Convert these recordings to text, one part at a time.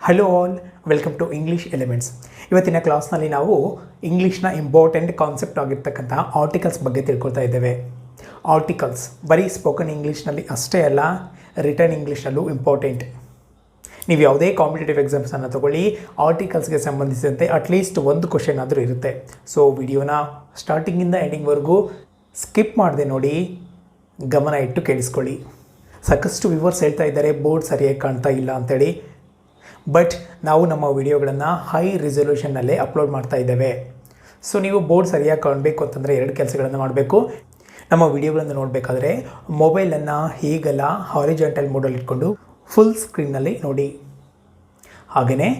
Hello all, welcome to English elements. ಇವತ್ತಿನ ಕ್ಲಾಸ್ನಲ್ಲಿ ನಾವು ಇಂಗ್ಲೀಷ್ನ ಇಂಪಾರ್ಟೆಂಟ್ ಕಾನ್ಸೆಪ್ಟ್ ಆಗಿರ್ತಕ್ಕಂತಹ ಆರ್ಟಿಕಲ್ಸ್ ಬಗ್ಗೆ ತಿಳ್ಕೊಳ್ತಾ ಇದ್ದೇವೆ. ಆರ್ಟಿಕಲ್ಸ್ ಬರೀ ಸ್ಪೋಕನ್ ಇಂಗ್ಲೀಷ್ನಲ್ಲಿ ಅಷ್ಟೇ ಅಲ್ಲ, ರಿಟರ್ನ್ ಇಂಗ್ಲೀಷ್ನಲ್ಲೂ ಇಂಪಾರ್ಟೆಂಟ್. ನೀವು ಯಾವುದೇ ಕಾಂಪಿಟೇಟಿವ್ ಎಕ್ಸಾಮ್ಸನ್ನು ತಗೊಳ್ಳಿ, ಆರ್ಟಿಕಲ್ಸ್ಗೆ ಸಂಬಂಧಿಸಿದಂತೆ ಅಟ್ಲೀಸ್ಟ್ ಒಂದು ಕ್ವಶನ್ ಆದರೂ ಇರುತ್ತೆ. ಸೊ ವಿಡಿಯೋನ ಸ್ಟಾರ್ಟಿಂಗಿಂದ ಎಂಡಿಂಗ್ವರೆಗೂ ಸ್ಕಿಪ್ ಮಾಡದೆ ನೋಡಿ, ಗಮನ ಇಟ್ಟು ಕೇಳಿಸ್ಕೊಳ್ಳಿ. ಸಾಕಷ್ಟು ವ್ಯೂವರ್ಸ್ ಹೇಳ್ತಾ ಇದ್ದಾರೆ ಬೋರ್ಡ್ ಸರಿಯಾಗಿ ಕಾಣ್ತಾ ಇಲ್ಲ ಅಂತೇಳಿ. ಬಟ್ ನಾವು ನಮ್ಮ ವಿಡಿಯೋಗಳನ್ನು ಹೈ ರೆಸೊಲ್ಯೂಷನ್ನಲ್ಲೇ ಅಪ್ಲೋಡ್ ಮಾಡ್ತಾ ಇದ್ದೇವೆ. ಸೊ ನೀವು ಬೋರ್ಡ್ ಸರಿಯಾಗಿ ಕಾಣಬೇಕು ಅಂತಂದರೆ ಎರಡು ಕೆಲಸಗಳನ್ನು ಮಾಡಬೇಕು. ನಮ್ಮ ವಿಡಿಯೋಗಳನ್ನು ನೋಡಬೇಕಾದ್ರೆ ಮೊಬೈಲನ್ನು ಹೀಗೆಲ್ಲ ಹಾರಿಜಾಂಟಲ್ ಮೋಡಲ್ಲಿ ಇಟ್ಕೊಂಡು ಫುಲ್ ಸ್ಕ್ರೀನ್ನಲ್ಲಿ ನೋಡಿ. ಹಾಗೆಯೇ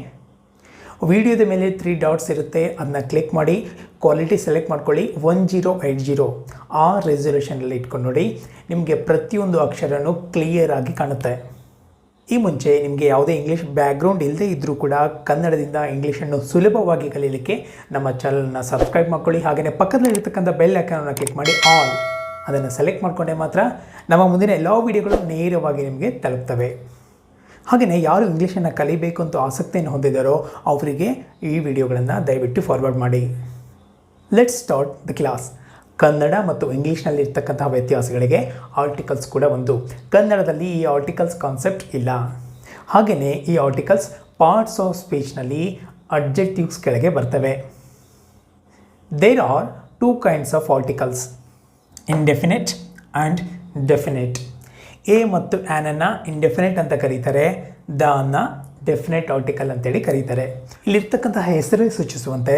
ವಿಡಿಯೋದ ಮೇಲೆ 3 ಡಾಟ್ಸ್ ಇರುತ್ತೆ, ಅದನ್ನ ಕ್ಲಿಕ್ ಮಾಡಿ ಕ್ವಾಲಿಟಿ ಸೆಲೆಕ್ಟ್ ಮಾಡ್ಕೊಳ್ಳಿ. 1080 ಆ ರೆಸೊಲ್ಯೂಷನಲ್ಲಿ ಇಟ್ಕೊಂಡು ನೋಡಿ. ನಿಮಗೆ ಪ್ರತಿಯೊಂದು ಅಕ್ಷರನೂ ಕ್ಲಿಯರ್ ಆಗಿ ಕಾಣುತ್ತೆ. ಈ ಮುಂಚೆ ನಿಮಗೆ ಯಾವುದೇ ಇಂಗ್ಲೀಷ್ ಬ್ಯಾಕ್ಗ್ರೌಂಡ್ ಇಲ್ಲದೇ ಇದ್ದರೂ ಕೂಡ ಕನ್ನಡದಿಂದ ಇಂಗ್ಲೀಷನ್ನು ಸುಲಭವಾಗಿ ಕಲೀಲಿಕ್ಕೆ ನಮ್ಮ ಚಾನಲನ್ನು ಸಬ್ಸ್ಕ್ರೈಬ್ ಮಾಡ್ಕೊಳ್ಳಿ. ಹಾಗೆಯೇ ಪಕ್ಕದಲ್ಲಿರ್ತಕ್ಕಂಥ ಬೆಲ್ ಐಕಾನನ್ನು ಕ್ಲಿಕ್ ಮಾಡಿ ಆಲ್ ಅದನ್ನು ಸೆಲೆಕ್ಟ್ ಮಾಡಿಕೊಂಡೆ ಮಾತ್ರ ನಮ್ಮ ಮುಂದಿನ ಎಲ್ಲ ವಿಡಿಯೋಗಳು ನೇರವಾಗಿ ನಿಮಗೆ ತಲುಪ್ತವೆ. ಹಾಗೆಯೇ ಯಾರು ಇಂಗ್ಲೀಷನ್ನು ಕಲಿಬೇಕು ಅಂತ ಆಸಕ್ತಿಯನ್ನು ಹೊಂದಿದ್ದಾರೋ ಅವರಿಗೆ ಈ ವಿಡಿಯೋಗಳನ್ನು ದಯವಿಟ್ಟು ಫಾರ್ವರ್ಡ್ ಮಾಡಿ. Let's start the class. Kannada ಮತ್ತು ಇಂಗ್ಲೀಷ್ನಲ್ಲಿ ಇರ್ತಕ್ಕಂತಹ ವ್ಯತ್ಯಾಸಗಳಿಗೆ ಆರ್ಟಿಕಲ್ಸ್ ಕೂಡ ಒಂದು. ಕನ್ನಡದಲ್ಲಿ ಈ ಆರ್ಟಿಕಲ್ಸ್ ಕಾನ್ಸೆಪ್ಟ್ ಇಲ್ಲ. ಹಾಗೆಯೇ ಈ ಆರ್ಟಿಕಲ್ಸ್ ಪಾರ್ಟ್ಸ್ ಆಫ್ ಸ್ಪೀಚ್ನಲ್ಲಿ ಅಡ್ಜೆಕ್ಟಿವ್ಸ್ ಕೆಳಗೆ ಬರ್ತವೆ. There are 2 kinds of articles, indefinite and definite. A ಮತ್ತು ಆ್ಯನನ್ನು ಇಂಡೆಫಿನೆಟ್ ಅಂತ ಕರೀತಾರೆ, ದ ಅನ್ನು ಡೆಫಿನೆಟ್ ಆರ್ಟಿಕಲ್ ಅಂತೇಳಿ ಕರೀತಾರೆ. ಇಲ್ಲಿರ್ತಕ್ಕಂತಹ ಹೆಸರೇ ಸೂಚಿಸುವಂತೆ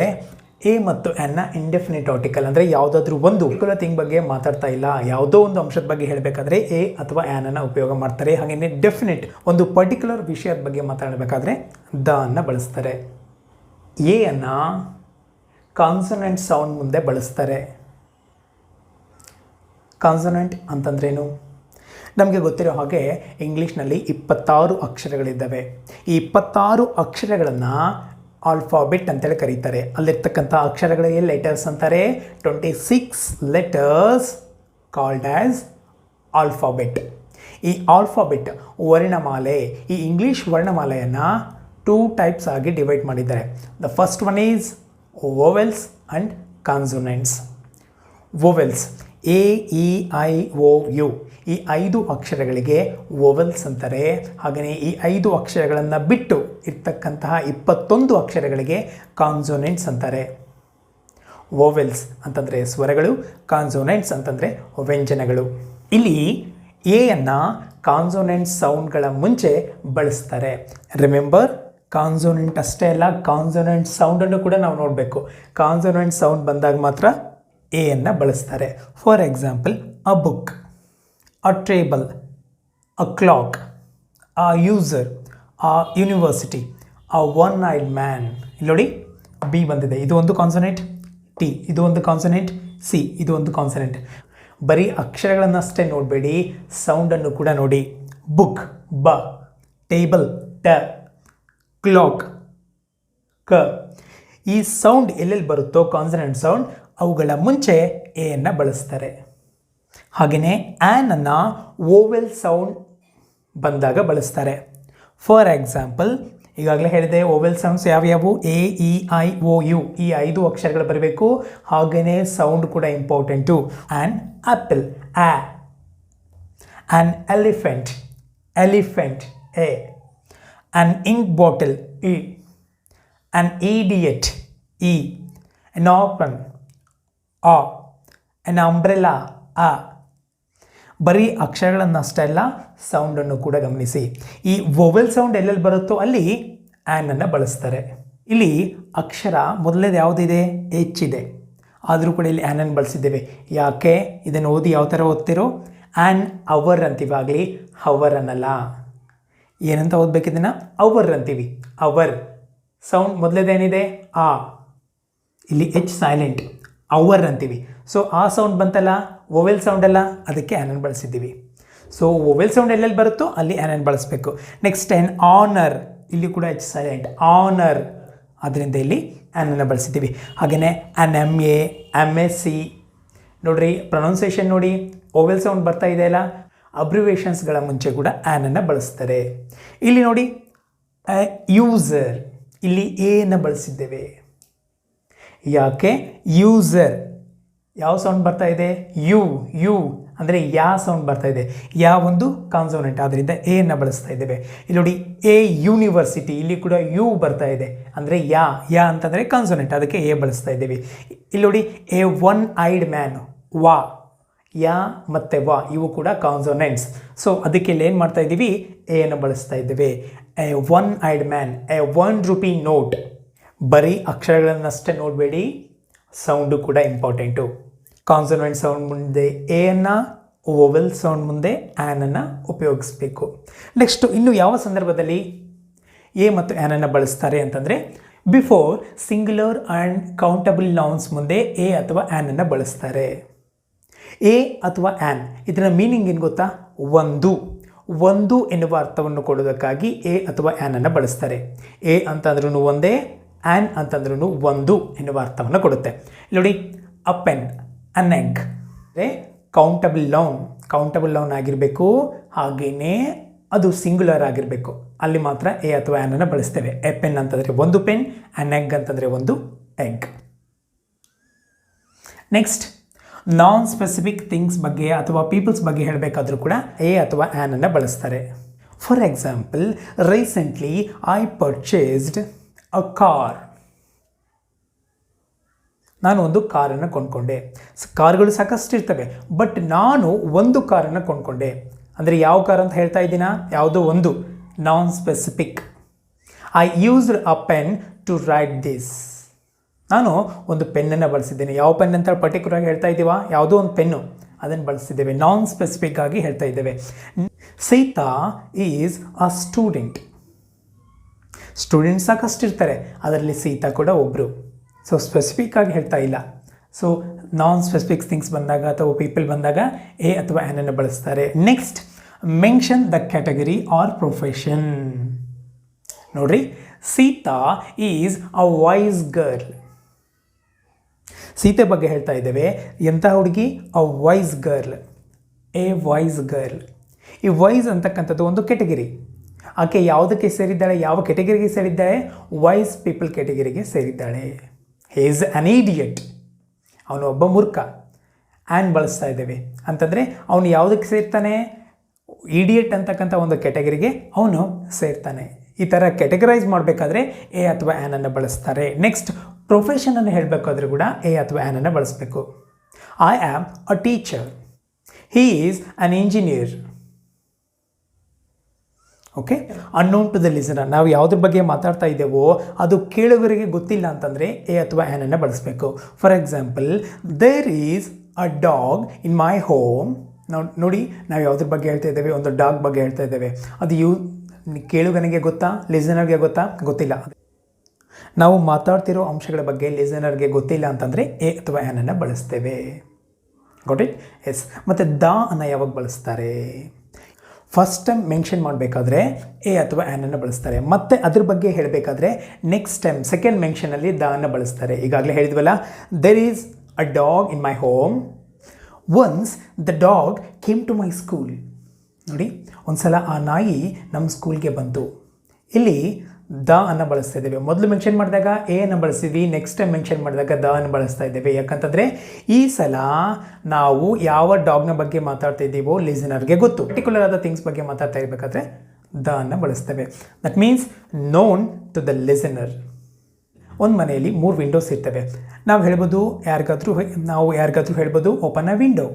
ಎ ಮತ್ತು ಆ್ಯನ್ನ ಇಂಡೆಫಿನೆಟ್ ಆರ್ಟಿಕಲ್ ಅಂದರೆ ಯಾವುದಾದ್ರೂ ಒಂದು ಥಿಂಗ್ ಬಗ್ಗೆ ಮಾತಾಡ್ತಾ ಇಲ್ಲ, ಯಾವುದೋ ಒಂದು ಅಂಶದ ಬಗ್ಗೆ ಹೇಳಬೇಕಾದ್ರೆ ಎ ಅಥವಾ ಆ್ಯನನ್ನು ಉಪಯೋಗ ಮಾಡ್ತಾರೆ. ಹಾಗೆಯೇ ಡೆಫಿನೆಟ್ ಒಂದು ಪರ್ಟಿಕ್ಯುಲರ್ ವಿಷಯದ ಬಗ್ಗೆ ಮಾತಾಡಬೇಕಾದ್ರೆ ದ ಅನ್ನು ಬಳಸ್ತಾರೆ. ಎ ಅನ್ನು ಕಾನ್ಸನೆಂಟ್ ಸೌಂಡ್ ಮುಂದೆ ಬಳಸ್ತಾರೆ. ಕಾನ್ಸನೆಂಟ್ ಅಂತಂದ್ರೇನು? ನಮಗೆ ಗೊತ್ತಿರೋ ಹಾಗೆ ಇಂಗ್ಲೀಷ್ನಲ್ಲಿ 26 ಅಕ್ಷರಗಳಿದ್ದಾವೆ. ಈ 26 ಅಕ್ಷರಗಳನ್ನು ಆಲ್ಫಾಬೆಟ್ ಅಂತೇಳಿ ಕರೀತಾರೆ. ಅಲ್ಲಿರ್ತಕ್ಕಂಥ ಅಕ್ಷರಗಳಿಗೆ ಲೆಟರ್ಸ್ ಅಂತಾರೆ. 26 ಲೆಟರ್ಸ್ ಕಾಲ್ಡ್ ಆ್ಯಸ್ ಆಲ್ಫಾಬೆಟ್. ಈ ಆಲ್ಫಾಬೆಟ್ ವರ್ಣಮಾಲೆ, ಈ ಇಂಗ್ಲೀಷ್ ವರ್ಣಮಾಲೆಯನ್ನು 2 ಟೈಪ್ಸ್ ಆಗಿ ಡಿವೈಡ್ ಮಾಡಿದ್ದಾರೆ. The first one is vowels and consonants. Vowels AEIOU ಈ 5 ಅಕ್ಷರಗಳಿಗೆ ವೋವೆಲ್ಸ್ ಅಂತಾರೆ. ಹಾಗೆಯೇ ಈ 5 ಅಕ್ಷರಗಳನ್ನು ಬಿಟ್ಟು ಇರ್ತಕ್ಕಂತಹ 21 ಅಕ್ಷರಗಳಿಗೆ ಕಾನ್ಸೊನೆಂಟ್ಸ್ ಅಂತಾರೆ. ವೋವೆಲ್ಸ್ ಅಂತಂದರೆ ಸ್ವರಗಳು, ಕಾನ್ಸೊನೆಂಟ್ಸ್ ಅಂತಂದರೆ ವ್ಯಂಜನಗಳು. ಇಲ್ಲಿ ಎ ಅನ್ನು ಕಾನ್ಸೊನೆಂಟ್ ಸೌಂಡ್ಗಳ ಮುಂಚೆ ಬಳಸ್ತಾರೆ. ರಿಮೆಂಬರ್, ಕಾನ್ಸೊನೆಂಟ್ ಅಷ್ಟೇ ಅಲ್ಲ, ಕಾನ್ಸೊನೆಂಟ್ ಸೌಂಡನ್ನು ಕೂಡ ನಾವು ನೋಡಬೇಕು. ಕಾನ್ಸೊನೆಂಟ್ ಸೌಂಡ್ ಬಂದಾಗ ಮಾತ್ರ ಎ ಅನ್ನು ಬಳಸ್ತಾರೆ. For example, a book, a table, a clock, a user, a university, a one eyed man. ಇಲ್ಲಿ ನೋಡಿ, ಬಿ ಬಂದಿದೆ, ಇದು ಒಂದು ಕಾನ್ಸನೆಂಟ್. ಟಿ ಇದು ಒಂದು ಕಾನ್ಸನೆಂಟ್. ಸಿ ಇದು ಒಂದು ಕಾನ್ಸನೆಂಟ್. ಬರೀ ಅಕ್ಷರಗಳನ್ನಷ್ಟೇ ನೋಡಬೇಡಿ, ಸೌಂಡನ್ನು ಕೂಡ ನೋಡಿ. ಬುಕ್ ಬ, ಟೇಬಲ್ ಟ, ಕ್ಲಾಕ್ ಕ. ಈ ಸೌಂಡ್ ಎಲ್ಲೆಲ್ಲಿ ಬರುತ್ತೋ ಕಾನ್ಸನೆಂಟ್ ಸೌಂಡ್, ಅವುಗಳ ಮುಂಚೆ ಎ ಅನ್ನು ಬಳಸ್ತಾರೆ. ಹಾಗೆಯೇ ಆ್ಯನನ್ನು ವೋವೆಲ್ ಸೌಂಡ್ ಬಂದಾಗ ಬಳಸ್ತಾರೆ. ಫಾರ್ ಎಕ್ಸಾಂಪಲ್, ಈಗಾಗಲೇ ಹೇಳಿದೆ ವೋವೆಲ್ ಸೌಂಡ್ಸ್ ಯಾವ್ಯಾವು? AEIOU ಈ 5 ಅಕ್ಷರಗಳು ಬರಬೇಕು. ಹಾಗೆಯೇ ಸೌಂಡ್ ಕೂಡ ಇಂಪಾರ್ಟೆಂಟು. ಆ್ಯನ್ ಆ್ಯಪಲ್ ಆ, ಆ್ಯನ್ ಎಲಿಫೆಂಟ್ ಎಲಿಫೆಂಟ್ ಎ, ಆ್ಯನ್ ಇಂಕ್ ಬಾಟಲ್ ಇ, ಆ್ಯನ್ ಇಡಿಯಟ್ ಇ, ಆ್ಯನ್ ಆಪನ್ ಆ, ಆ್ಯನ್ ಅಂಬ್ರೆಲಾ ಆ. ಬರೀ ಅಕ್ಷರಗಳನ್ನಷ್ಟೇ ಅಲ್ಲ, ಸೌಂಡನ್ನು ಕೂಡ ಗಮನಿಸಿ. ಈ ವೋವೆಲ್ ಸೌಂಡ್ ಎಲ್ಲೆಲ್ಲಿ ಬರುತ್ತೋ ಅಲ್ಲಿ ಆ್ಯನನ್ನು ಬಳಸ್ತಾರೆ. ಇಲ್ಲಿ ಅಕ್ಷರ ಮೊದಲೇದು ಯಾವುದಿದೆ? ಎಚ್ ಇದೆ. ಆದರೂ ಕೂಡ ಇಲ್ಲಿ ಆ್ಯನನ್ನು ಬಳಸಿದ್ದೇವೆ. ಯಾಕೆ? ಇದನ್ನು ಓದಿ ಯಾವ ಥರ ಓದ್ತಿರೋ? ಆ್ಯನ್ ಅವರ್ ಅಂತೀವಿ, ಆಗಲಿ ಹವರ್ ಅನ್ನಲ್ಲ. ಏನಂತ ಓದಬೇಕಿದನ್ನು? ಅವರ್ ಅಂತೀವಿ. ಅವರ್ ಸೌಂಡ್ ಮೊದಲೇದೇನಿದೆ? ಆ. ಇಲ್ಲಿ ಎಚ್ ಸೈಲೆಂಟ್, ಅವರ್ ಅಂತೀವಿ. ಸೊ ಆ ಸೌಂಡ್ ಬಂತಲ್ಲ, ವೋವೆಲ್ ಸೌಂಡ್ ಅಲ್ಲ, ಅದಕ್ಕೆ ಆ್ಯನನ್ನು ಬಳಸಿದ್ದೀವಿ. ಸೊ ವೋವೆಲ್ ಸೌಂಡ್ ಎಲ್ಲೆಲ್ಲಿ ಬರುತ್ತೋ ಅಲ್ಲಿ ಆ್ಯನನ್ನು ಬಳಸಬೇಕು. ನೆಕ್ಸ್ಟ್ ಆ್ಯನ್ ಆನರ್, ಇಲ್ಲಿ ಕೂಡ ಎಚ್ ಸೈಲೆಂಟ್, ಆನರ್, ಅದರಿಂದ ಇಲ್ಲಿ ಆ್ಯನನ್ನು ಬಳಸಿದ್ದೀವಿ. ಹಾಗೆಯೇ ಆ್ಯನ್ MA, MSc ನೋಡಿರಿ, ಪ್ರೊನೌನ್ಸಿಯೇಷನ್ ನೋಡಿ, ವೋವೆಲ್ ಸೌಂಡ್ ಬರ್ತಾ ಇದೆ ಅಲ್ಲ, ಅಬ್ರಿವೇಷನ್ಸ್ಗಳ ಮುಂಚೆ ಕೂಡ ಆ್ಯನನ್ನು ಬಳಸ್ತಾರೆ. ಇಲ್ಲಿ ನೋಡಿ, ಯೂಸರ್, ಇಲ್ಲಿ ಎನ ಬಳಸಿದ್ದೇವೆ. ಯಾಕೆ? ಯೂಸರ್ ಯಾವ ಸೌಂಡ್ ಬರ್ತಾ ಇದೆ? ಯು ಅಂದರೆ ಯಾ ಸೌಂಡ್ ಬರ್ತಾ ಇದೆ. ಯಾ ಒಂದು ಕಾನ್ಸೋನೆಂಟ್, ಆದ್ದರಿಂದ ಎನ ಬಳಸ್ತಾ ಇದ್ದೇವೆ. ಇಲ್ಲಿ ನೋಡಿ, ಎ ಯೂನಿವರ್ಸಿಟಿ, ಇಲ್ಲಿ ಕೂಡ ಯು ಬರ್ತಾ ಇದೆ, ಅಂದರೆ ಯಾ ಅಂತಂದರೆ ಕಾನ್ಸೋನೆಂಟ್, ಅದಕ್ಕೆ ಎ ಬಳಸ್ತಾ ಇದ್ದೇವೆ. ಇಲ್ಲಿ ನೋಡಿ, ಎ ಒನ್ ಐಡ್ ಮ್ಯಾನ್, ವಾ, ಯಾ ಮತ್ತು ವಾ ಇವು ಕೂಡ ಕಾನ್ಸೋನೆಂಟ್ಸ್. ಸೊ ಅದಕ್ಕೆ ಇಲ್ಲಿ ಏನು ಮಾಡ್ತಾ ಇದ್ದೀವಿ? ಎನ ಬಳಸ್ತಾ ಇದ್ದೇವೆ. A one eyed man, a ₹1 note. ಬರೀ ಅಕ್ಷರಗಳನ್ನಷ್ಟೇ ನೋಡಬೇಡಿ, ಸೌಂಡು ಕೂಡ ಇಂಪಾರ್ಟೆಂಟು. ಕಾನ್ಸೋನೆಂಟ್ ಸೌಂಡ್ ಮುಂದೆ ಎಯನ್ನು, ವೋವೆಲ್ ಸೌಂಡ್ ಮುಂದೆ ಆ್ಯನನ್ನು ಉಪಯೋಗಿಸಬೇಕು. ನೆಕ್ಸ್ಟು ಇನ್ನು ಯಾವ ಸಂದರ್ಭದಲ್ಲಿ ಎ ಮತ್ತು ಆ್ಯನನ್ನು ಬಳಸ್ತಾರೆ ಅಂತಂದರೆ, before singular and countable nouns ಮುಂದೆ ಎ ಅಥವಾ ಆ್ಯನನ್ನು ಬಳಸ್ತಾರೆ. ಎ ಅಥವಾ ಆ್ಯನ್, ಇದರ ಮೀನಿಂಗ್ ಏನು ಗೊತ್ತಾ? ಒಂದು ಎನ್ನುವ ಅರ್ಥವನ್ನು ಕೊಡೋದಕ್ಕಾಗಿ ಎ ಅಥವಾ ಆ್ಯನನ್ನು ಬಳಸ್ತಾರೆ. ಎ ಅಂತಂದ್ರೂ ಒಂದೇ, ಆ್ಯನ್ ಅಂತಂದ್ರೂ ಒಂದು ಎನ್ನುವ ಅರ್ಥವನ್ನು ಕೊಡುತ್ತೆ. ನೋಡಿ, ಅ ಪೆನ್, ಅನ್ ಎಗ್ ಅಂದರೆ ಕೌಂಟಬಲ್ ನೌನ್ ಆಗಿರಬೇಕು, ಹಾಗೆಯೇ ಅದು ಸಿಂಗ್ಯುಲರ್ ಆಗಿರಬೇಕು, ಅಲ್ಲಿ ಮಾತ್ರ ಎ ಅಥವಾ ಆ್ಯನನ್ನು ಬಳಸ್ತೇವೆ. ಎ ಪೆನ್ ಅಂತಂದರೆ ಒಂದು ಪೆನ್, ಅನ್ ಎಗ್ ಅಂತಂದರೆ ಒಂದು ಎಗ್. ನೆಕ್ಸ್ಟ್, ನಾನ್ ಸ್ಪೆಸಿಫಿಕ್ ಥಿಂಗ್ಸ್ ಬಗ್ಗೆ ಅಥವಾ ಪೀಪಲ್ಸ್ ಬಗ್ಗೆ ಹೇಳಬೇಕಾದ್ರೂ ಕೂಡ ಎ ಅಥವಾ ಆ್ಯನನ್ನು ಬಳಸ್ತಾರೆ. For example, recently I purchased a car. ನಾನು ಒಂದು ಕಾರನ್ನು ಕೊಂಡ್ಕೊಂಡೆ. ಕಾರ್ಗಳು ಸಾಕಷ್ಟು ಇರ್ತವೆ, ಬಟ್ ನಾನು ಒಂದು ಕಾರನ್ನು ಕೊಂಡ್ಕೊಂಡೆ. ಅಂದರೆ ಯಾವ ಕಾರ್ ಅಂತ ಹೇಳ್ತಾ ಇದ್ದೀನಾ? ಯಾವುದೋ ಒಂದು, non specific. I used a pen to write this. ನಾನು ಒಂದು ಪೆನ್ನನ್ನು ಬಳಸಿದ್ದೇನೆ. ಯಾವ ಪೆನ್ ಅಂತ ಪರ್ಟಿಕ್ಯುಲರ್ ಆಗಿ ಹೇಳ್ತಾ ಇದ್ದೀವಾ? ಯಾವುದೋ ಒಂದು ಪೆನ್ನು, ಅದನ್ನು ಬಳಸಿದ್ದೇವೆ. ನಾನ್ ಸ್ಪೆಸಿಫಿಕ್ ಆಗಿ ಹೇಳ್ತಾ ಇದ್ದೇವೆ. Sita is a student. Students ಸಾಕಷ್ಟು ಇರ್ತಾರೆ, ಅದರಲ್ಲಿ ಸೀತಾ ಕೂಡ ಒಬ್ಬರು. ಸೊ ಸ್ಪೆಸಿಫಿಕ್ ಆಗಿ ಹೇಳ್ತಾ ಇಲ್ಲ. ಸೊ ನಾನ್ ಸ್ಪೆಸಿಫಿಕ್ ಥಿಂಗ್ಸ್ ಬಂದಾಗ ಅಥವಾ ಪೀಪಲ್ ಬಂದಾಗ ಎ ಅಥವಾ ಆ್ಯನನ್ನು ಬಳಸ್ತಾರೆ. Next, mention the category or profession. ನೋಡ್ರಿ, Sita is a wise girl. ಸೀತೆ ಬಗ್ಗೆ ಹೇಳ್ತಾ ಇದ್ದೇವೆ. ಎಂಥ ಹುಡುಗಿ? A wise girl, a wise girl. ಈ ವಾಯ್ಸ್ ಅಂತಕ್ಕಂಥದ್ದು ಒಂದು ಕೆಟಗರಿ. ಆಕೆ ಯಾವುದಕ್ಕೆ ಸೇರಿದ್ದಾಳೆ? ಯಾವ ಕೆಟಗರಿಗೆ ಸೇರಿದ್ದಾಳೆ? ವಾಯ್ಸ್ ಪೀಪಲ್ ಕೆಟಗರಿಗೆ ಸೇರಿದ್ದಾಳೆ. ಹಿ ಈಸ್ ಅನ್ ಇಡಿಯಟ್, ಅವನು ಒಬ್ಬ ಮೂರ್ಖ. ಆ್ಯನ್ ಬಳಸ್ತಾ ಇದ್ದೇವೆ ಅಂತಂದರೆ ಅವನು ಯಾವುದಕ್ಕೆ ಸೇರ್ತಾನೆ? ಇಡಿಯಟ್ ಅಂತಕ್ಕಂಥ ಒಂದು ಕೆಟಗರಿಗೆ ಅವನು ಸೇರ್ತಾನೆ. ಈ ಥರ ಕೆಟಗರೈಸ್ ಮಾಡಬೇಕಾದ್ರೆ ಎ ಅಥವಾ ಆ್ಯನನ್ನು ಬಳಸ್ತಾರೆ. ನೆಕ್ಸ್ಟ್, ಪ್ರೊಫೆಷನನ್ನು ಹೇಳಬೇಕಾದ್ರೂ ಕೂಡ ಎ ಅಥವಾ ಆ್ಯನನ್ನು ಬಳಸಬೇಕು. I am a teacher, he is an engineer. Okay, unknown to the listener. ನಾವು ಯಾವುದ್ರ ಬಗ್ಗೆ ಮಾತಾಡ್ತಾ ಇದ್ದೇವೋ ಅದು ಕೇಳುಗರಿಗೆ ಗೊತ್ತಿಲ್ಲ ಅಂತಂದರೆ ಎ ಅಥವಾ ಆ್ಯನನ್ನು ಬಳಸಬೇಕು. For example, there is a dog in my home. ನೋಡಿ, ನಾವು ಯಾವುದ್ರ ಬಗ್ಗೆ ಹೇಳ್ತಾ ಇದ್ದೇವೆ? ಒಂದು ಡಾಗ್ ಬಗ್ಗೆ ಹೇಳ್ತಾ ಇದ್ದೇವೆ. ಅದು ಕೇಳುಗನಿಗೆ ಗೊತ್ತಾ? ಲಿಸನರ್ಗೆ ಗೊತ್ತಾ? ಗೊತ್ತಿಲ್ಲ. ನಾವು ಮಾತಾಡ್ತಿರೋ ಅಂಶಗಳ ಬಗ್ಗೆ ಲಿಸನರ್ಗೆ ಗೊತ್ತಿಲ್ಲ ಅಂತಂದರೆ ಎ ಅಥವಾ ಆ್ಯನನ್ನು ಬಳಸ್ತೇವೆ. Got it? ಎಸ್. ಮತ್ತು ದ ಅನ್ನು ಯಾವಾಗ ಬಳಸ್ತಾರೆ? ಫಸ್ಟ್ ಟೈಮ್ ಮೆನ್ಷನ್ ಮಾಡಬೇಕಾದ್ರೆ ಎ ಅಥವಾ ಆ್ಯನನ್ನು ಬಳಸ್ತಾರೆ. ಮತ್ತು ಅದ್ರ ಬಗ್ಗೆ ಹೇಳಬೇಕಾದ್ರೆ ನೆಕ್ಸ್ಟ್ ಟೈಮ್ ಸೆಕೆಂಡ್ ಮೆನ್ಷನಲ್ಲಿ ದ ಅನ್ನು ಬಳಸ್ತಾರೆ. ಈಗಾಗಲೇ ಹೇಳಿದ್ವಲ್ಲ, there is a dog in my home. Once the dog came to my school. ನೋಡಿ, ಒಂದು ಸಲ ಆ ನಾಯಿ ನಮ್ಮ ಸ್ಕೂಲ್ಗೆ ಬಂತು. ಇಲ್ಲಿ ದ ಅನ್ನು ಬಳಸ್ತಾ ಇದ್ದೇವೆ. ಮೊದಲು ಮೆನ್ಷನ್ ಮಾಡಿದಾಗ ಎ ಅನ್ನು ಬಳಸಿದ್ವಿ, ನೆಕ್ಸ್ಟ್ ಟೈಮ್ ಮೆನ್ಷನ್ ಮಾಡಿದಾಗ ದ ಅನ್ನು ಬಳಸ್ತಾ ಇದ್ದೇವೆ. ಯಾಕಂತಂದರೆ ಈ ಸಲ ನಾವು ಯಾವ ಡಾಗ್ನ ಬಗ್ಗೆ ಮಾತಾಡ್ತಾ ಇದ್ದೀವೋ ಲಿಸನರ್ಗೆ ಗೊತ್ತು. ಪರ್ಟಿಕ್ಯುಲರ್ ಆದ ಥಿಂಗ್ಸ್ ಬಗ್ಗೆ ಮಾತಾಡ್ತಾ ಇರಬೇಕಾದ್ರೆ ದ ಅನ್ನು ಬಳಸ್ತೇವೆ. That means known to the listener. ಒಂದು ಮನೆಯಲ್ಲಿ 3 ವಿಂಡೋಸ್ ಇರ್ತವೆ. ನಾವು ಹೇಳ್ಬೋದು ಯಾರಿಗಾದ್ರೂ ಹೇಳ್ಬೋದು ಓಪನ್ ಅ ವಿಂಡೋ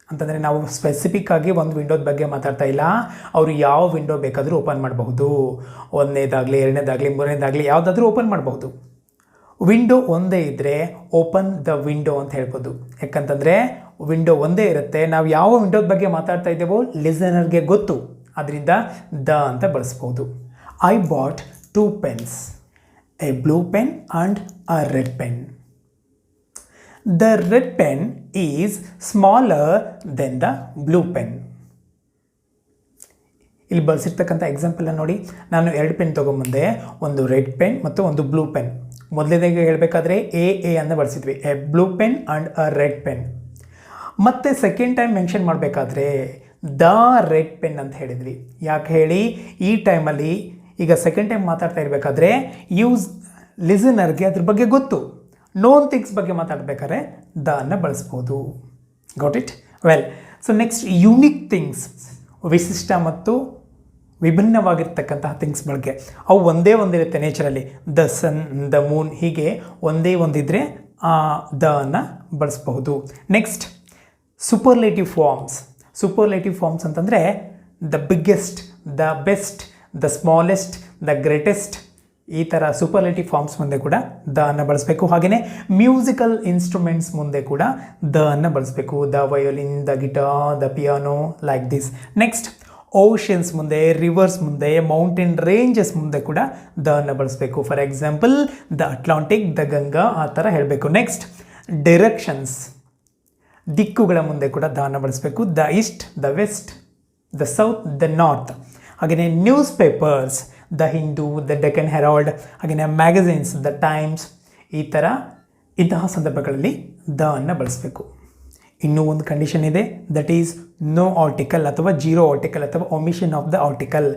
ಅಂತಂದರೆ ನಾವು ಸ್ಪೆಸಿಫಿಕ್ ಆಗಿ ಒಂದು ವಿಂಡೋದ ಬಗ್ಗೆ ಮಾತಾಡ್ತಾ ಇಲ್ಲ. ಅವರು ಯಾವ ವಿಂಡೋ ಬೇಕಾದರೂ ಓಪನ್ ಮಾಡಬಹುದು. 1ನೇದಾಗಲಿ 2ನೇದಾಗಲಿ 3ನೇದಾಗಲಿ ಯಾವುದಾದ್ರೂ ಓಪನ್ ಮಾಡಬಹುದು. ವಿಂಡೋ ಒಂದೇ ಇದ್ದರೆ ಓಪನ್ ದ ವಿಂಡೋ ಅಂತ ಹೇಳ್ಬೋದು. ಯಾಕಂತಂದರೆ ವಿಂಡೋ ಒಂದೇ ಇರುತ್ತೆ. ನಾವು ಯಾವ ವಿಂಡೋದ ಬಗ್ಗೆ ಮಾತಾಡ್ತಾ ಇದ್ದೇವೋ ಲಿಸನರ್ಗೆ ಗೊತ್ತು, ಅದರಿಂದ ದ ಅಂತ ಬಳಸ್ಬೋದು. I bought 2 pens, a blue pen and a red pen. The red pen is smaller than the blue pen. ಇಲ್ಲಿ ಬಳಸಿರ್ತಕ್ಕಂಥ ಎಕ್ಸಾಂಪಲನ್ನು ನೋಡಿ. ನಾನು 2 ಪೆನ್ ತೊಗೊಂಬಂದೆ, ಒಂದು ರೆಡ್ ಪೆನ್ ಮತ್ತು ಒಂದು ಬ್ಲೂ ಪೆನ್. ಮೊದಲನೇದಾಗಿ ಹೇಳಬೇಕಾದ್ರೆ ಎ ಅನ್ನು ಬಳಸಿದ್ವಿ, A blue pen and a red pen. ಮತ್ತು ಸೆಕೆಂಡ್ ಟೈಮ್ ಮೆನ್ಷನ್ ಮಾಡಬೇಕಾದ್ರೆ ದ ರೆಡ್ ಪೆನ್ ಅಂತ ಹೇಳಿದ್ವಿ. ಯಾಕೆ ಹೇಳಿ? ಈ ಟೈಮಲ್ಲಿ ಈಗ ಸೆಕೆಂಡ್ ಟೈಮ್ ಮಾತಾಡ್ತಾ ಇರಬೇಕಾದ್ರೆ ಲಿಸನರ್ಗೆ ಅದ್ರ ಬಗ್ಗೆ ಗೊತ್ತು. ನೋನ್ ಥಿಂಗ್ಸ್ ಬಗ್ಗೆ ಮಾತಾಡಬೇಕಾದ್ರೆ ದ ಅನ್ನು ಬಳಸ್ಬೋದು. Got it? Well, so next unique things, ವಿಶಿಷ್ಟ ಮತ್ತು ವಿಭಿನ್ನವಾಗಿರ್ತಕ್ಕಂತಹ ಥಿಂಗ್ಸ್ ಬಗ್ಗೆ. ಅವು ಒಂದೇ ಒಂದಿರುತ್ತೆ ನೇಚರಲ್ಲಿ. ದ ಸನ್, ದ ಮೂನ್, ಹೀಗೆ ಒಂದೇ ಒಂದಿದ್ರೆ ದ ಅನ್ನು ಬಳಸಬಹುದು. Next superlative forms. Superlative forms ಅಂತಂದರೆ the biggest, the best, the smallest, the greatest, ಈ ಥರ ಸೂಪರ್ಲೇಟಿವ್ ಫಾರ್ಮ್ಸ್ ಮುಂದೆ ಕೂಡ ದ ಅನ್ನು ಬಳಸಬೇಕು. ಹಾಗೆಯೇ ಮ್ಯೂಸಿಕಲ್ ಇನ್ಸ್ಟ್ರೂಮೆಂಟ್ಸ್ ಮುಂದೆ ಕೂಡ ದ ಅನ್ನು ಬಳಸಬೇಕು. The violin, the guitar, the piano, like this. Next oceans ಮುಂದೆ, ರಿವರ್ಸ್ ಮುಂದೆ, ಮೌಂಟೇನ್ ರೇಂಜಸ್ ಮುಂದೆ ಕೂಡ ದ ಅನ್ನು ಬಳಸಬೇಕು. For example the Atlantic, the Ganga, ಆ ಥರ ಹೇಳಬೇಕು. ನೆಕ್ಸ್ಟ್ ಡೈರೆಕ್ಷನ್ಸ್, ದಿಕ್ಕುಗಳ ಮುಂದೆ ಕೂಡ ದ ಅನ್ನು ಬಳಸಬೇಕು. The east, the west, the south, the north. ಹಾಗೆಯೇ newspapers, the Hindu, the Deccan Herald, ಹಾಗೆಯೇ ಮ್ಯಾಗಝೈನ್ಸ್, ದ ಟೈಮ್ಸ್, ಇಂತಹ ಸಂದರ್ಭಗಳಲ್ಲಿ ದ ಅನ್ನು ಬಳಸಬೇಕು. ಇನ್ನೂ ಒಂದು ಕಂಡೀಷನ್ ಇದೆ, ದಟ್ ಈಸ್ ನೋ ಆರ್ಟಿಕಲ್ ಅಥವಾ ಜೀರೋ ಆರ್ಟಿಕಲ್ ಅಥವಾ ಒಮಿಷನ್ ಆಫ್ ದ ಆರ್ಟಿಕಲ್.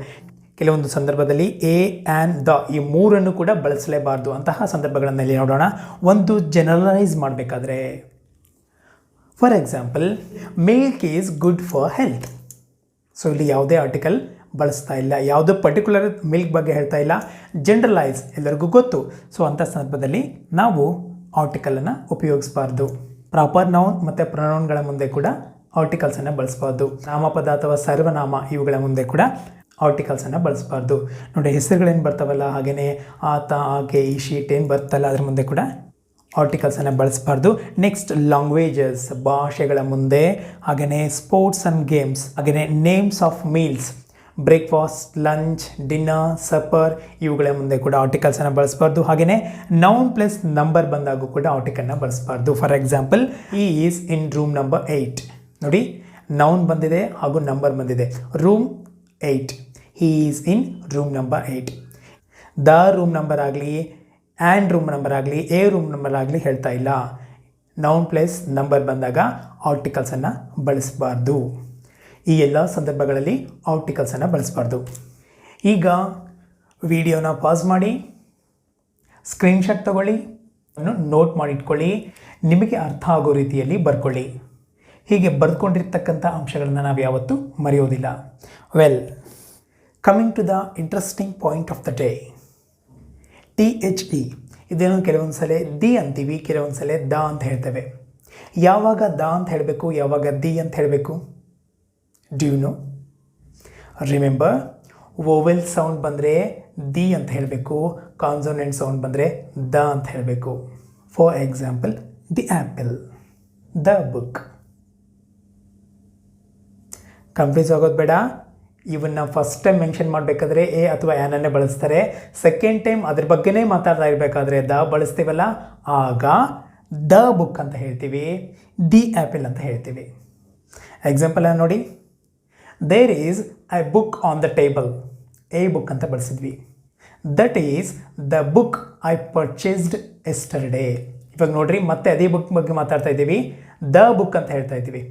ಕೆಲವೊಂದು ಸಂದರ್ಭದಲ್ಲಿ ಎ ಆ್ಯಂಡ್ ದ ಈ ಮೂರನ್ನು ಕೂಡ ಬಳಸಲೇಬಾರ್ದು. ಅಂತಹ ಸಂದರ್ಭಗಳಲ್ಲಿ ನೋಡೋಣ. ಒಂದು ಜನರಲೈಸ್ ಮಾಡಬೇಕಾದ್ರೆ, for example milk is good for health. So ಇಲ್ಲಿ ಯಾವುದೇ ಆರ್ಟಿಕಲ್ ಬಳಸ್ತಾ ಇಲ್ಲ, ಯಾವುದೋ ಪರ್ಟಿಕ್ಯುಲರ್ ಮಿಲ್ಕ್ ಬಗ್ಗೆ ಹೇಳ್ತಾ ಇಲ್ಲ, ಜನರಲೈಸ್, ಎಲ್ಲರಿಗೂ ಗೊತ್ತು. ಸೊ ಅಂಥ ಸಂದರ್ಭದಲ್ಲಿ ನಾವು ಆರ್ಟಿಕಲನ್ನು ಉಪಯೋಗಿಸಬಾರ್ದು. ಪ್ರಾಪರ್ ನೌನ್ ಮತ್ತು ಪ್ರೊನೌನ್ಗಳ ಮುಂದೆ ಕೂಡ ಆರ್ಟಿಕಲ್ಸನ್ನು ಬಳಸಬಾರ್ದು. ನಾಮಪದ ಅಥವಾ ಸರ್ವನಾಮ ಇವುಗಳ ಮುಂದೆ ಕೂಡ ಆರ್ಟಿಕಲ್ಸನ್ನು ಬಳಸಬಾರ್ದು. ನೋಡಿ, ಹೆಸರುಗಳೇನು ಬರ್ತಾವಲ್ಲ, ಹಾಗೆಯೇ ಆತ, ಆಕೆ, ಈ ಶೀಟ್ ಏನು ಬರ್ತಲ್ಲ, ಅದ್ರ ಮುಂದೆ ಕೂಡ ಆರ್ಟಿಕಲ್ಸನ್ನು ಬಳಸಬಾರ್ದು. ನೆಕ್ಸ್ಟ್ ಲ್ಯಾಂಗ್ವೇಜಸ್, ಭಾಷೆಗಳ ಮುಂದೆ, ಹಾಗೆಯೇ ಸ್ಪೋರ್ಟ್ಸ್ ಆ್ಯಂಡ್ ಗೇಮ್ಸ್, ಹಾಗೆಯೇ names of meals, breakfast, lunch, dinner, supper, ಇವುಗಳ ಮುಂದೆ ಕೂಡ ಆರ್ಟಿಕಲ್ಸನ್ನು ಬಳಸಬಾರ್ದು. ಹಾಗೆಯೇ ನೌನ್ ಪ್ಲಸ್ ನಂಬರ್ ಬಂದಾಗೂ ಕೂಡ ಆರ್ಟಿಕಲ್ನ ಬಳಸಬಾರ್ದು. ಫಾರ್ ಎಕ್ಸಾಂಪಲ್ ಈ ಈಸ್ ಇನ್ ರೂಮ್ ನಂಬರ್ 8. ನೋಡಿ, ನೌನ್ ಬಂದಿದೆ ಹಾಗೂ ನಂಬರ್ ಬಂದಿದೆ. Room 8, he is in room number 8. The room number ಆಗಲಿ, ಆ್ಯಂಡ್ ರೂಮ್ ನಂಬರ್ ಆಗಲಿ, ಎ ರೂಮ್ ನಂಬರ್ ಆಗಲಿ ಹೇಳ್ತಾ ಇಲ್ಲ. ನೌನ್ ಪ್ಲಸ್ ನಂಬರ್ ಬಂದಾಗ ಆರ್ಟಿಕಲ್ಸನ್ನು ಬಳಸಬಾರ್ದು. ಈ ಎಲ್ಲ ಸಂದರ್ಭಗಳಲ್ಲಿ ಆರ್ಟಿಕಲ್ಸನ್ನು ಬಳಸಬಾರ್ದು. ಈಗ ವಿಡಿಯೋನ ಪಾಸ್ ಮಾಡಿ, ಸ್ಕ್ರೀನ್ಶಾಟ್ ತಗೊಳ್ಳಿ, ನೋಟ್ ಮಾಡಿಟ್ಕೊಳ್ಳಿ, ನಿಮಗೆ ಅರ್ಥ ಆಗೋ ರೀತಿಯಲ್ಲಿ ಬರ್ಕೊಳ್ಳಿ. ಹೀಗೆ ಬರೆದುಕೊಂಡಿರ್ತಕ್ಕಂಥ ಅಂಶಗಳನ್ನು ನಾವು ಯಾವತ್ತೂ ಮರೆಯೋದಿಲ್ಲ. Well, coming to the interesting point of the day, THE. ಇದೇನು ಕೆಲವೊಂದು ಸಲ ದಿ ಅಂತೀವಿ, ಕೆಲವೊಂದು ಸಲ ದ ಅಂತ ಹೇಳ್ತೇವೆ. ಯಾವಾಗ ದ ಅಂತ ಹೇಳಬೇಕು, ಯಾವಾಗ ದಿ ಅಂತ ಹೇಳಬೇಕು? Due no? ರಿಮೆಂಬರ್, ವೋವೆಲ್ ಸೌಂಡ್ ಬಂದರೆ ದಿ ಅಂತ ಹೇಳಬೇಕು, ಕಾನ್ಸೋನೆಂಟ್ ಸೌಂಡ್ ಬಂದರೆ ದ ಅಂತ ಹೇಳಬೇಕು. For example the apple, the book. Confuse ಆಗೋದು ಬೇಡ. ಇವನ್ನ ಫಸ್ಟ್ ಟೈಮ್ ಮೆನ್ಷನ್ ಮಾಡಬೇಕಾದ್ರೆ ಎ ಅಥವಾ ಆ್ಯನನ್ನೇ ಬಳಸ್ತಾರೆ. ಸೆಕೆಂಡ್ ಟೈಮ್ ಅದ್ರ ಬಗ್ಗೆನೇ ಮಾತಾಡ್ತಾ ಇರಬೇಕಾದ್ರೆ ದ ಬಳಸ್ತೀವಲ್ಲ, ಆಗ ದ ಬುಕ್ ಅಂತ ಹೇಳ್ತೀವಿ, ದಿ ಆ್ಯಪಲ್ ಅಂತ ಹೇಳ್ತೀವಿ. ಎಕ್ಸಾಂಪಲ್ ನೋಡಿ, there is a book on the table, a book ಅಂತ ಬಳಸಿದ್ವಿ. That is the book I purchased yesterday. ಇವಾಗ ನೋಡ್ರಿ, ಮತ್ತೆ ಅದೇ ಬುಕ್ ಬಗ್ಗೆ ಮಾತಾಡ್ತಾ ಇದ್ದೀವಿ, ದ ಬುಕ್ ಅಂತ ಹೇಳ್ತಾ ಇದ್ದೀವಿ.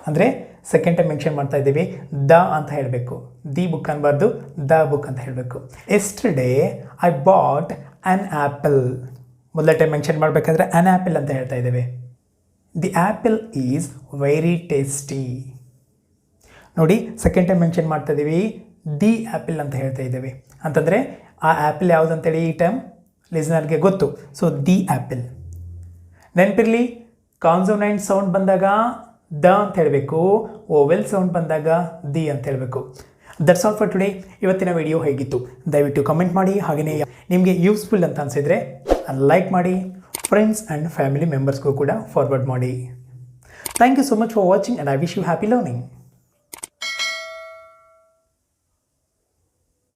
ಅಂದರೆ ಸೆಕೆಂಡ್ ಟೈಮ್ ಮೆನ್ಷನ್ ಮಾಡ್ತಾ ಇದ್ದೀವಿ, ದ ಅಂತ ಹೇಳಬೇಕು, ದಿ ಬುಕ್ ಅನ್ಬಾರ್ದು, ದ ಬುಕ್ ಅಂತ ಹೇಳಬೇಕು. Yesterday I bought an apple. ಮೊದಲ ಟೈಮ್ ಮೆನ್ಷನ್ ಮಾಡಬೇಕಾದ್ರೆ ಆ್ಯನ್ ಆ್ಯಪಲ್ ಅಂತ ಹೇಳ್ತಾ ಇದ್ದೇವೆ. The apple is very tasty. ನೋಡಿ, ಸೆಕೆಂಡ್ ಟೈಮ್ ಮೆನ್ಷನ್ ಮಾಡ್ತಾ ಇದ್ದೀವಿ, ದಿ ಆ್ಯಪಲ್ ಅಂತ ಹೇಳ್ತಾ ಇದ್ದೇವೆ. ಅಂತಂದರೆ ಆ ಆ್ಯಪಲ್ ಯಾವುದು ಅಂತೇಳಿ ಈ ಟೈಮ್ ಲಿಸ್ನರ್ಗೆ ಗೊತ್ತು. So the apple. ನೆನಪಿರಲಿ, ಕಾನ್ಸೋನೆಂಟ್ ಸೌಂಡ್ ಬಂದಾಗ ದ ಅಂತ ಹೇಳಬೇಕು, ಓವೆಲ್ ಸೌಂಡ್ ಬಂದಾಗ ದಿ ಅಂತ ಹೇಳಬೇಕು. That's all for today. ಇವತ್ತಿನ ವಿಡಿಯೋ ಹೇಗಿತ್ತು ದಯವಿಟ್ಟು ಕಮೆಂಟ್ ಮಾಡಿ. ಹಾಗೆಯೇ ನಿಮಗೆ ಯೂಸ್ಫುಲ್ ಅಂತ ಅನಿಸಿದರೆ ಲೈಕ್ ಮಾಡಿ, ಫ್ರೆಂಡ್ಸ್ ಆ್ಯಂಡ್ ಫ್ಯಾಮಿಲಿ ಮೆಂಬರ್ಸ್ಗೂ ಕೂಡ ಫಾರ್ವರ್ಡ್ ಮಾಡಿ. Thank you so much for watching and I wish you happy learning.